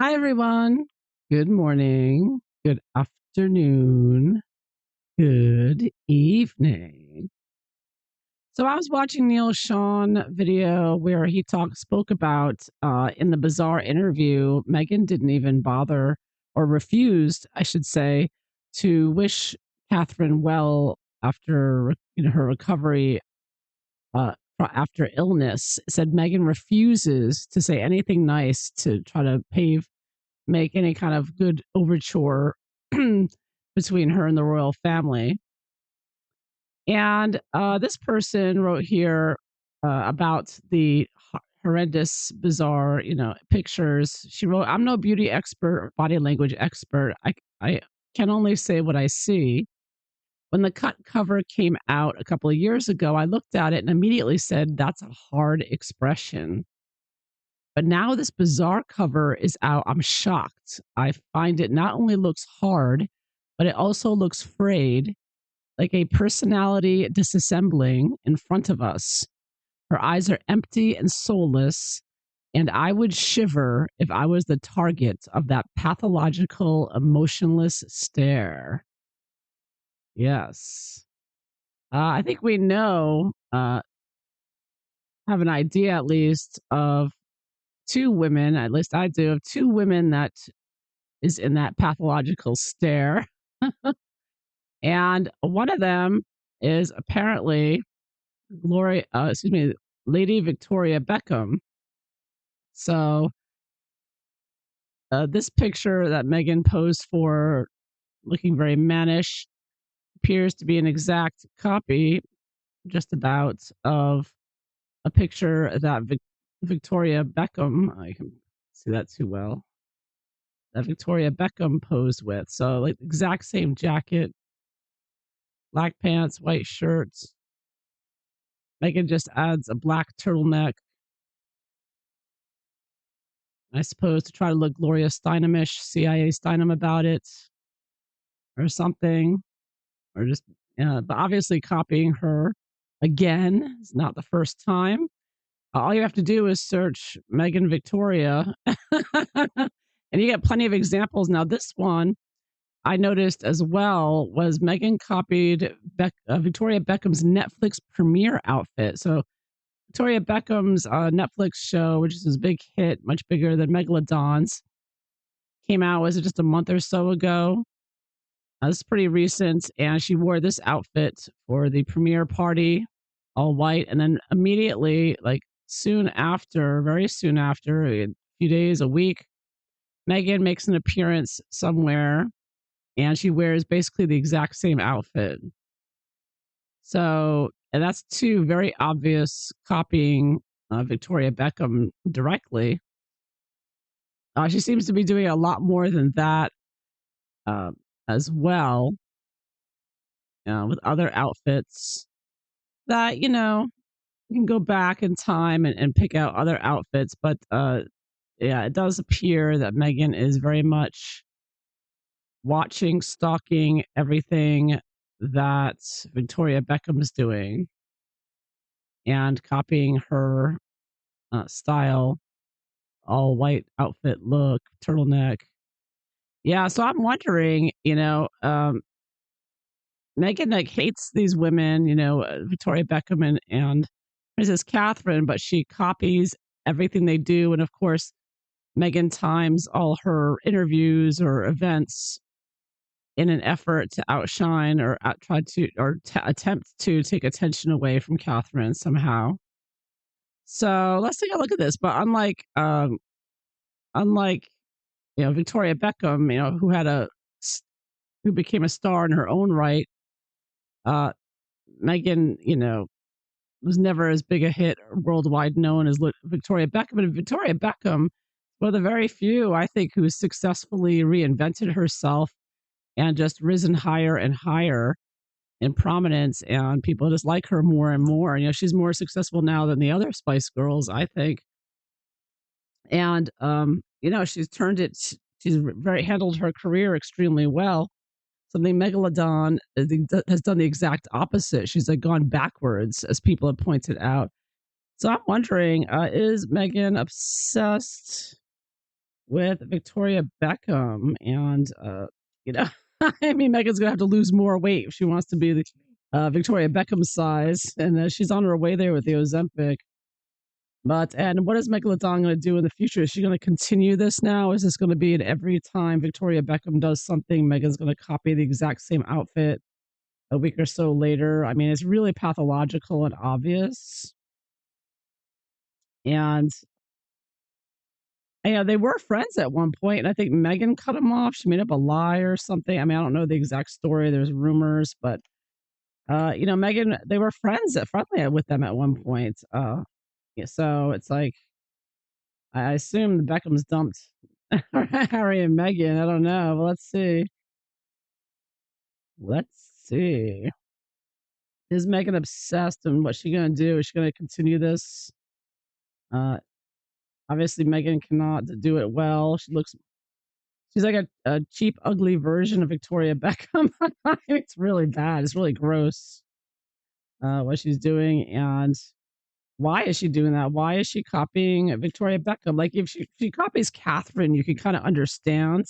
Hi, everyone. Good morning, good afternoon, good evening. So I was watching Neil Sean video where he spoke about in the bizarre interview, Megan didn't even bother or refused, I should say, to wish Catherine well after her recovery after illness. Said Megan refuses to say anything nice to try to make any kind of good overture between her and the royal family. And this person wrote here about the horrendous, bizarre, pictures. She wrote, "I'm no beauty expert, body language expert. I can only say what I see. When the cut cover came out a couple of years ago, I looked at it and immediately said, that's a hard expression. But now this bizarre cover is out. I'm shocked. I find it not only looks hard, but it also looks frayed, like a personality disassembling in front of us. Her eyes are empty and soulless, and I would shiver if I was the target of that pathological, emotionless stare." Yes. I think we know, have an idea at least of two women, at least I do, of two women that is in that pathological stare. And one of them is apparently Lady Victoria Beckham. So this picture that Megan posed for, looking very mannish, appears to be an exact copy, just about, of a picture that Victoria Beckham, I can see that too well, that Victoria Beckham posed with. So, like, exact same jacket, black pants, white shirts. Megan just adds a black turtleneck, I suppose, to try to look Gloria Steinomish, CIA Steinem about it, or something, or just, but obviously copying her again. It's not the first time. All you have to do is search Megan Victoria, and you get plenty of examples. Now, this one I noticed as well was Megan copied Victoria Beckham's Netflix premiere outfit. So Victoria Beckham's Netflix show, which is his big hit, much bigger than Megalodon's, came out, was it just a month or so ago? This is pretty recent, and she wore this outfit for the premiere party, all white, and then immediately, like soon after, very soon after, a few days, a week, Megan makes an appearance somewhere, and she wears basically the exact same outfit. So, and that's two very obvious copying Victoria Beckham directly. She seems to be doing a lot more than that uh, as well, with other outfits that, you can go back in time and pick out other outfits. But yeah, it does appear that Megan is very much watching, stalking everything that Victoria Beckham is doing and copying her style, all white outfit look, turtleneck. Yeah, so I'm wondering, Megan like hates these women, Victoria Beckham and Princess Catherine, but she copies everything they do. And of course, Megan times all her interviews or events in an effort to outshine or try to or attempt to take attention away from Catherine somehow. So let's take a look at this. But unlike Victoria Beckham, who became a star in her own right, uh, Megan, was never as big a hit worldwide known as Victoria Beckham. And Victoria Beckham, one of the very few, I think, who successfully reinvented herself and just risen higher and higher in prominence, and people just like her more and more. And she's more successful now than the other Spice Girls, I think. And she's turned it. She's very handled her career extremely well. Something Megalodon has done the exact opposite. She's like gone backwards, as people have pointed out. So I'm wondering, is Megan obsessed with Victoria Beckham, and you know, I mean, Megan's gonna have to lose more weight if she wants to be the Victoria Beckham size, and she's on her way there with the Ozempic. But and what is Megalodon going to do in the future? Is she going to continue this now? Is this going to be at every time Victoria Beckham does something, Megan's going to copy the exact same outfit a week or so later? I mean, it's really pathological and obvious. And they were friends at one point, and I think Megan cut him off. She made up a lie or something. I mean, I don't know the exact story. There's rumors, but Megan, they were friendly with them at one point. Yeah, so it's like I assume the Beckhams dumped Harry and Meghan. I don't know. Well, let's see. Let's see. Is Meghan obsessed, and what's she gonna do? Is she gonna continue this? Uh, Obviously, Meghan cannot do it well. She's like a cheap, ugly version of Victoria Beckham. It's really bad. It's really gross what she's doing, and why is she doing that? Why is she copying Victoria Beckham? Like if she copies Catherine, you can kind of understand.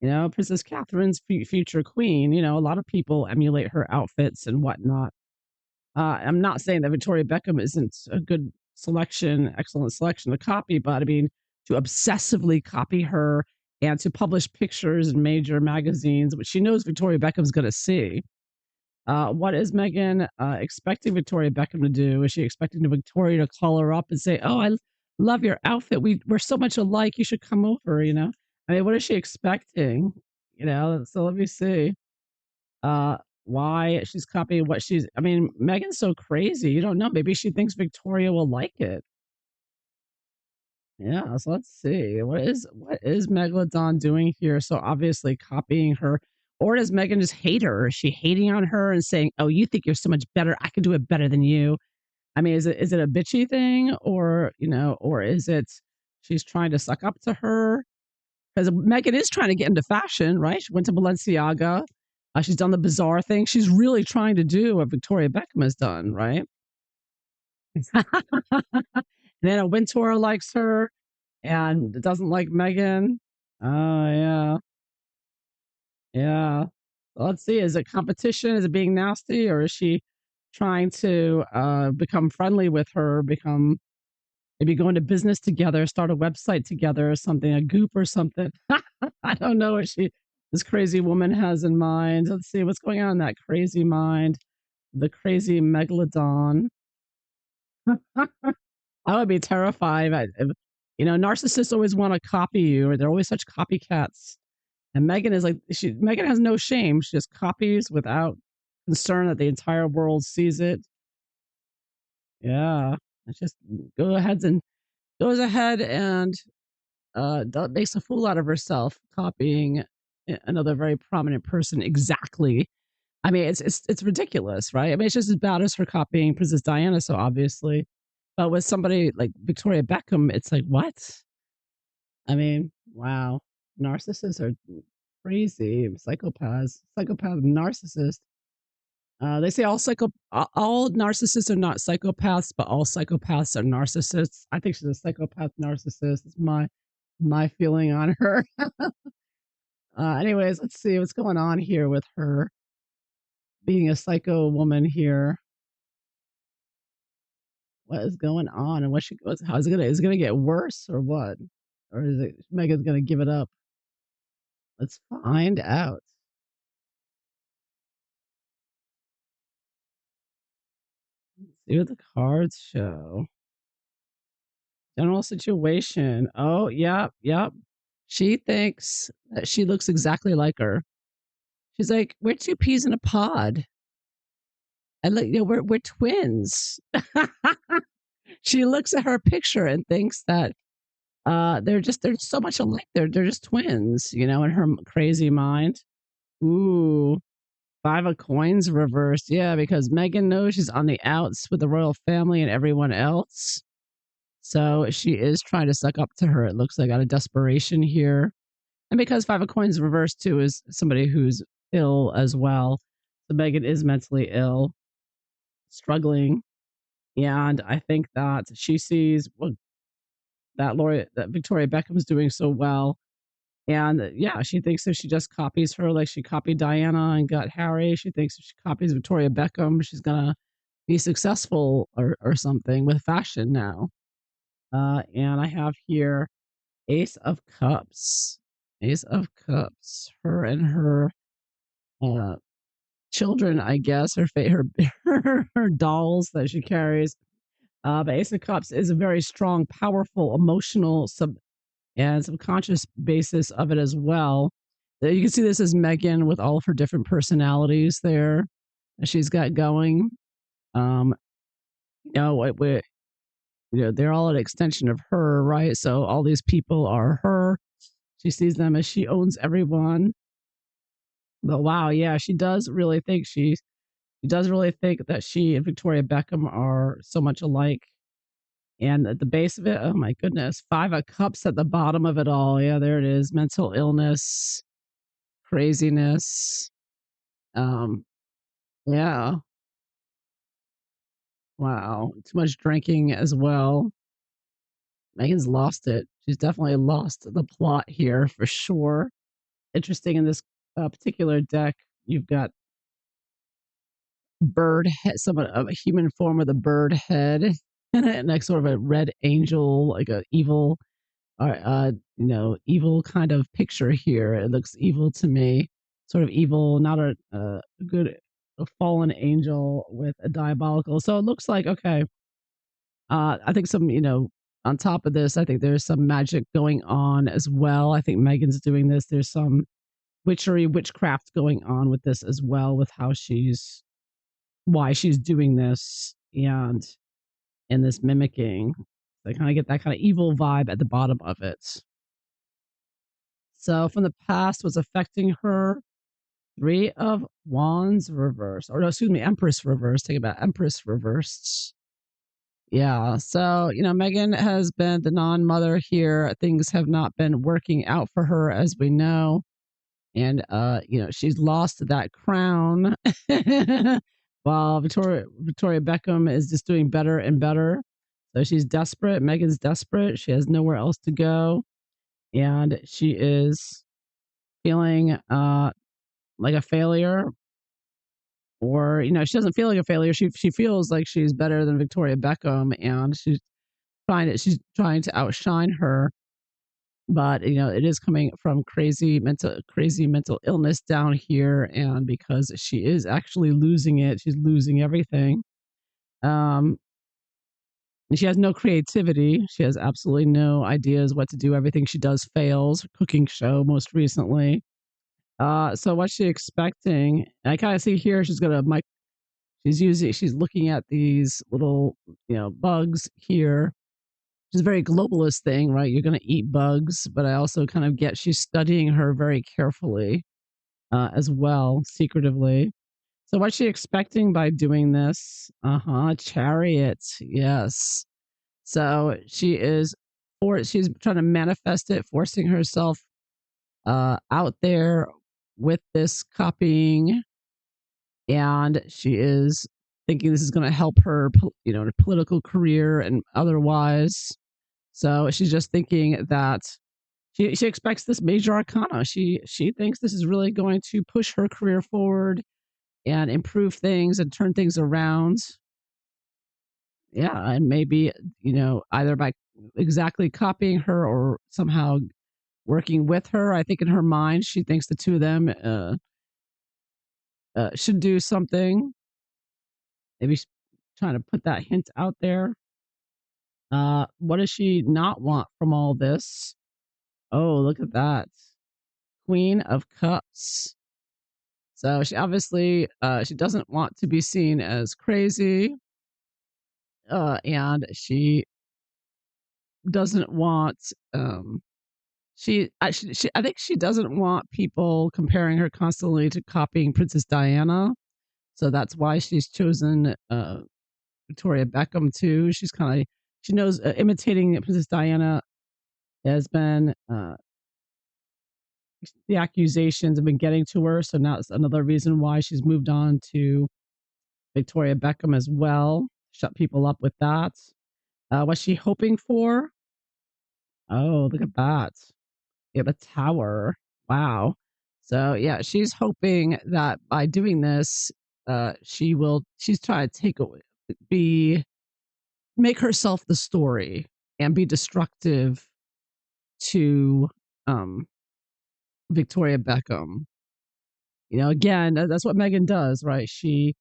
Princess Catherine's future queen. A lot of people emulate her outfits and whatnot. I'm not saying that Victoria Beckham isn't a good selection, excellent selection to copy, but I mean, to obsessively copy her and to publish pictures in major magazines, which she knows Victoria Beckham's going to see. What is Meghan expecting Victoria Beckham to do? Is she expecting Victoria to call her up and say, "Oh, I love your outfit. We're so much alike. You should come over." I mean, what is she expecting? So let me see. Uh, why she's copying what she's. I mean, Meghan's so crazy. You don't know. Maybe she thinks Victoria will like it. Yeah. So let's see. What is Megalodon doing here? So obviously copying her. Or does Megan just hate her? Is she hating on her and saying, "Oh, you think you're so much better? I can do it better than you." I mean, is it a bitchy thing, or is it she's trying to suck up to her? Because Megan is trying to get into fashion, right? She went to Balenciaga. She's done the bizarre thing. She's really trying to do what Victoria Beckham has done, right? And then a Wintour likes her and doesn't like Megan. Oh yeah, yeah. Let's see. Is it competition? Is it being nasty, or is she trying to become friendly with her? Become maybe go into business together, start a website together, or something, a goop or something. I don't know what this crazy woman has in mind. Let's see what's going on in that crazy mind, the crazy megalodon. I would be terrified. Narcissists always want to copy you, or they're always such copycats. And Megan is like Megan has no shame. She just copies without concern that the entire world sees it. Yeah, it's just go ahead and goes ahead and makes a fool out of herself, copying another very prominent person exactly. I mean, it's ridiculous, right? I mean, it's just as bad as her copying Princess Diana, so obviously. But with somebody like Victoria Beckham, it's like, what? I mean, wow. Narcissists are crazy, psychopath, narcissist. They say all narcissists are not psychopaths, but all psychopaths are narcissists. I think she's a psychopath narcissist. It's my feeling on her. Anyways, let's see what's going on here with her being a psycho woman here. What is going on, and how is it gonna get worse or what, or is it Megan's gonna give it up? Let's find out. See what the cards show. General situation. Oh, yep, yep. She thinks that she looks exactly like her. She's like, "We're two peas in a pod." And like, we're twins. She looks at her picture and thinks that they're so much alike. They're just twins, in her crazy mind. Ooh, five of coins reversed. Yeah, because Megan knows she's on the outs with the royal family and everyone else. So she is trying to suck up to her. It looks like out of desperation here. And because five of coins reversed too is somebody who's ill as well. So Megan is mentally ill, struggling. And I think that she sees, well, that Victoria Beckham is doing so well. And yeah, she thinks if she just copies her, like she copied Diana and got Harry, she thinks if she copies Victoria Beckham, she's gonna be successful or something with fashion now. And I have here Ace of Cups. Ace of Cups. Her and her uh, children, I guess, her dolls that she carries. But Ace of Cups is a very strong, powerful, emotional and subconscious basis of it as well. You can see this as Meghan with all of her different personalities there that she's got going. Um, they're all an extension of her, right? So all these people are her. She sees them as she owns everyone. But wow, yeah, she does really think that she and Victoria Beckham are so much alike. And at the base of it, oh my goodness, 5 of Cups at the bottom of it all. Yeah, there it is. Mental illness, craziness. Um, yeah, wow. Too much drinking as well. Megan's lost it. She's definitely lost the plot here for sure. Interesting in this particular deck, you've got bird head, someone of a human form with a bird head, and like sort of a red angel, like a evil, evil kind of picture here. It looks evil to me, sort of evil, not a good, a fallen angel with a diabolical. So it looks like okay. I think on top of this, I think there's some magic going on as well. I think Megan's doing this. There's some witchcraft going on with this as well, with how why she's doing this and this mimicking. I kind of get that kind of evil vibe at the bottom of it. So from the past was affecting her. 3 of Wands reversed, or no, excuse me, Empress reversed. Think about Empress reversed. Yeah. So, Megan has been the non mother here. Things have not been working out for her, as we know. And, she's lost that crown while Victoria Beckham is just doing better and better. So she's desperate. Megan's desperate. She has nowhere else to go. And she is feeling like a failure. Or, she doesn't feel like a failure. She feels like she's better than Victoria Beckham and she's trying to outshine her, but it is coming from crazy mental illness down here, and because she is actually losing it, she's losing everything. Um, and she has no creativity. She has absolutely no ideas what to do. Everything she does fails. Her cooking show most recently. So what's she expecting? I kind of see here she's looking at these little bugs here. It's a very globalist thing, right? You're going to eat bugs, but I also kind of get she's studying her very carefully as well, secretively. So, what's she expecting by doing this? Chariot. Yes. So she's trying to manifest it, forcing herself out there with this copying, and she is thinking this is going to help her, in a political career and otherwise. So she's just thinking that she expects this major arcana. She thinks this is really going to push her career forward and improve things and turn things around. Yeah, and maybe either by exactly copying her or somehow working with her. I think in her mind she thinks the two of them should do something. Maybe she's trying to put that hint out there. What does she not want from all this? Oh, look at that. Queen of Cups. So she obviously she doesn't want to be seen as crazy, and she doesn't want I think she doesn't want people comparing her constantly to copying Princess Diana. So that's why she's chosen Victoria Beckham too. She knows imitating Princess Diana has been the accusations have been getting to her. So now it's another reason why she's moved on to Victoria Beckham as well. Shut people up with that. What's she hoping for? Oh, look at that. Yeah, the tower. Wow. So yeah, she's hoping that by doing this, she's trying to be make herself the story and be destructive to um Victoria Beckham. Again, that's what Megan does, right? She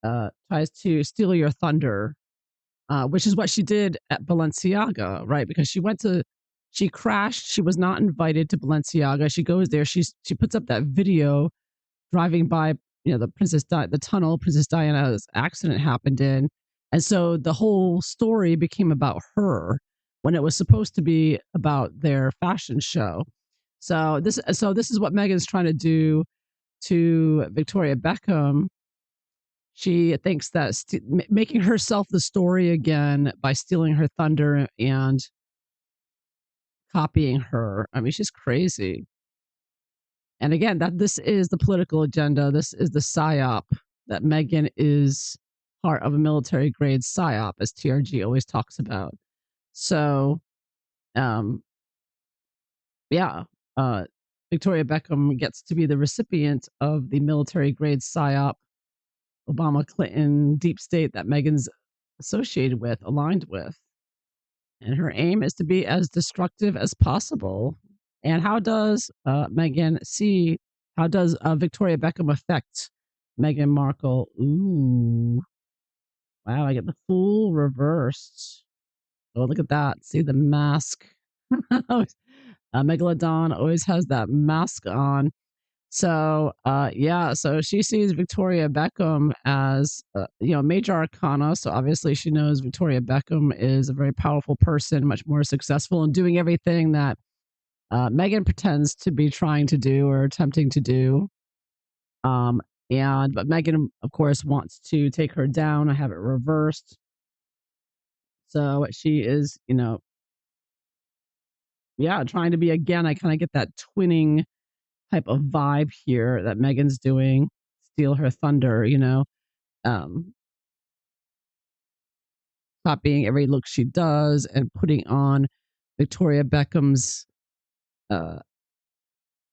tries to steal your thunder, which is what she did at Balenciaga, right? Because she crashed. She was not invited to Balenciaga. She goes there. She puts up that video driving by, the tunnel Princess Diana's accident happened in, and so the whole story became about her when it was supposed to be about their fashion show. So this is what Megan's trying to do to Victoria Beckham. She thinks that making herself the story again by stealing her thunder and copying her. I mean, she's crazy. And again, that this is the political agenda. This is the psyop that Megan is part of a military grade psyop, as TRG always talks about. So, um, yeah, uh, Victoria Beckham gets to be the recipient of the military grade psyop, Obama Clinton deep state that Megan's associated with, aligned with. And her aim is to be as destructive as possible. And how does how does Victoria Beckham affect Meghan Markle? Ooh, wow, I get the Fool reversed. Oh, look at that. See the mask. Megalodon always has that mask on. So, yeah, so she sees Victoria Beckham as, major arcana. So obviously she knows Victoria Beckham is a very powerful person, much more successful in doing everything that Megan pretends to be trying to do or attempting to do. Um, but Megan, of course, wants to take her down. I have it reversed. So she is, yeah, trying to be again. I kind of get that twinning type of vibe here that Megan's doing, steal her thunder. Um, copying every look she does and putting on Victoria Beckham's uh,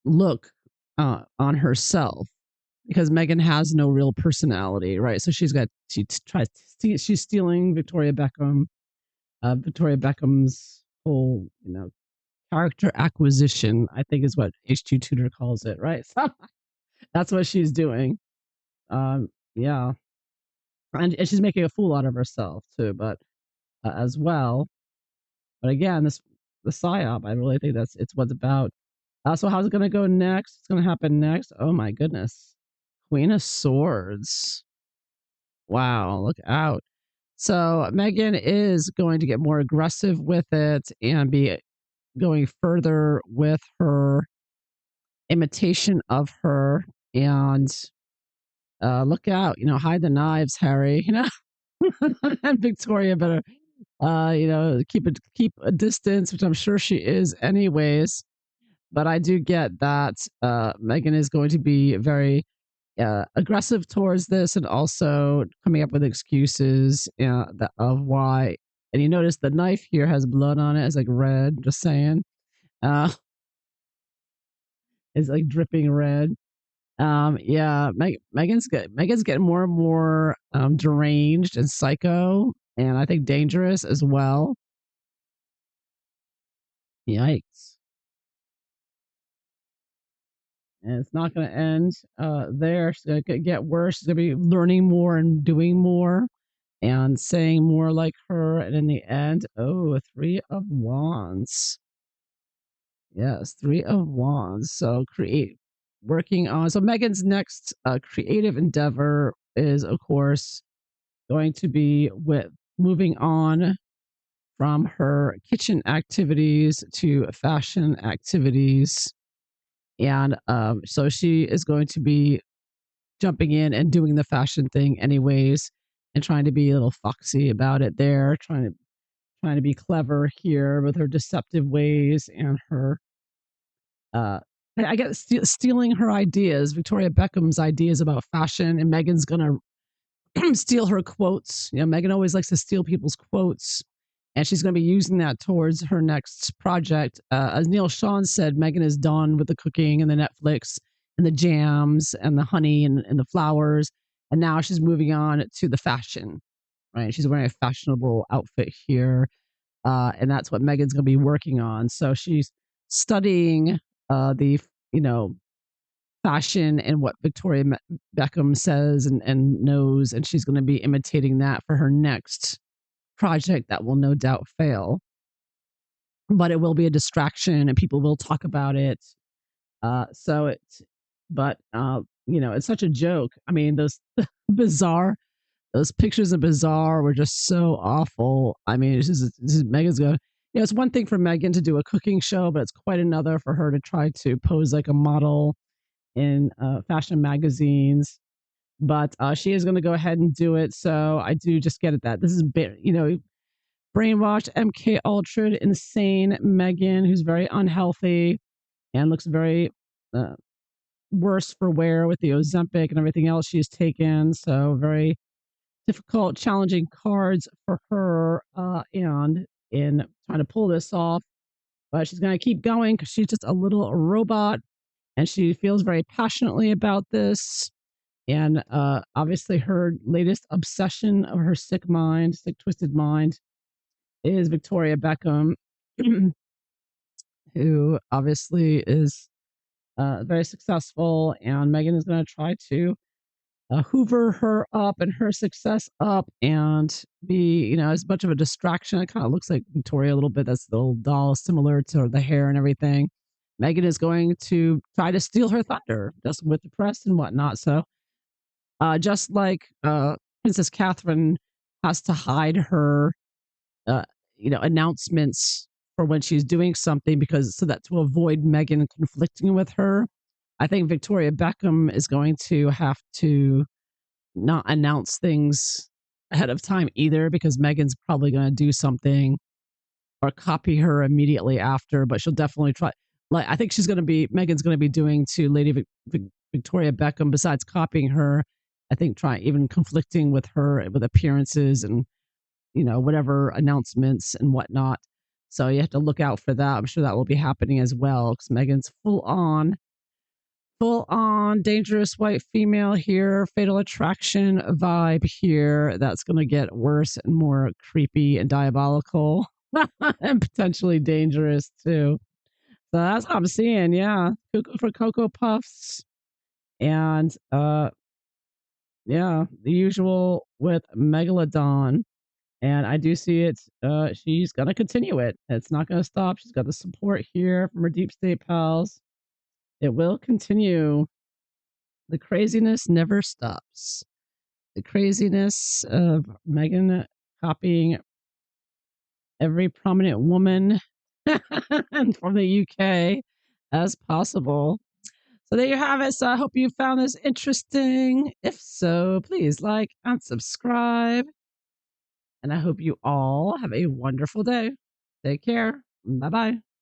look on herself because Megan has no real personality, right? So she's stealing Victoria Beckham's whole, character acquisition, I think is what H2 Tutor calls it, right? So that's what she's doing. Yeah. And she's making a fool out of herself too, but as well. But again, the psyop. I really think it's what's about. So how's it going to go next? What's going to happen next? Oh my goodness, Queen of Swords. Wow, look out. So Megan is going to get more aggressive with it and be going further with her imitation of her. And look out, hide the knives, Harry. And Victoria better keep a distance, which I'm sure she is anyways. But I do get that Megan is going to be very aggressive towards this and also coming up with excuses of why. And you notice the knife here has blood on it. It's like red, just saying. Uh, it's like dripping red. Yeah, Megan's getting more and more deranged and psycho, and I think dangerous as well. Yikes. And it's not going to end there. She's going to get worse. She's going to be learning more and doing more and saying more like her. And in the end, oh, a Three of Wands. Yes, Three of Wands. So working on. So Megan's next creative endeavor is, of course, going to be with moving on from her kitchen activities to fashion activities. And so she is going to be jumping in and doing the fashion thing anyways and trying to be a little foxy about it there, trying to be clever here with her deceptive ways and her uh I guess stealing her ideas, Victoria Beckham's ideas about fashion, and Megan's gonna steal her quotes. Megan always likes to steal people's quotes and she's going to be using that towards her next project. As Neil Sean said, Meghan is done with the cooking and the Netflix and the jams and the honey and the flowers, and now she's moving on to the fashion. Right, she's wearing a fashionable outfit here, and that's what Meghan's going to be working on. So she's studying the you know fashion and what Victoria Beckham says and knows, and she's going to be imitating that for her next project that will no doubt fail, but it will be a distraction and people will talk about it. So it's, but it's such a joke. I mean, those bizarre, those pictures of Bizarre were just so awful. I mean, this is Megan's going. It's one thing for Megan to do a cooking show, but it's quite another for her to try to pose like a model in fashion magazines. But she is going to go ahead and do it. So I do just get it that this is, brainwashed, MK Ultra, insane Megan, who's very unhealthy and looks very worse for wear with the Ozempic and everything else she's taken. So very difficult, challenging cards for her, and in trying to pull this off. But she's going to keep going because she's just a little robot, and she feels very passionately about this. And obviously, her latest obsession of her sick mind, sick, twisted mind, is Victoria Beckham, who obviously is very successful. And Megan is going to try to hoover her up and her success up and be, as much of a distraction. It kind of looks like Victoria a little bit. That's the old doll, similar to the hair and everything. Megan is going to try to steal her thunder just with the press and whatnot. So, just like Princess Catherine has to hide her uh, announcements for when she's doing something because so that to avoid Megan conflicting with her. I think Victoria Beckham is going to have to not announce things ahead of time either because Megan's probably going to do something or copy her immediately after, but she'll definitely try. Like I think Megan's going to be doing to Lady Victoria Beckham besides copying her. I think try even conflicting with her with appearances and whatever announcements and whatnot. So you have to look out for that. I'm sure that will be happening as well because Megan's full on dangerous white female here, fatal attraction vibe here. That's going to get worse and more creepy and diabolical and potentially dangerous too. So that's what I'm seeing. Yeah. Cuckoo for Cocoa Puffs. And yeah, the usual with Megalodon. And I do see it. She's going to continue it. It's not going to stop. She's got the support here from her deep state pals. It will continue. The craziness never stops. The craziness of Meghan copying every prominent woman from the UK as possible. So there you have it. So I hope you found this interesting. If so, please like and subscribe. And I hope you all have a wonderful day. Take care. Bye bye.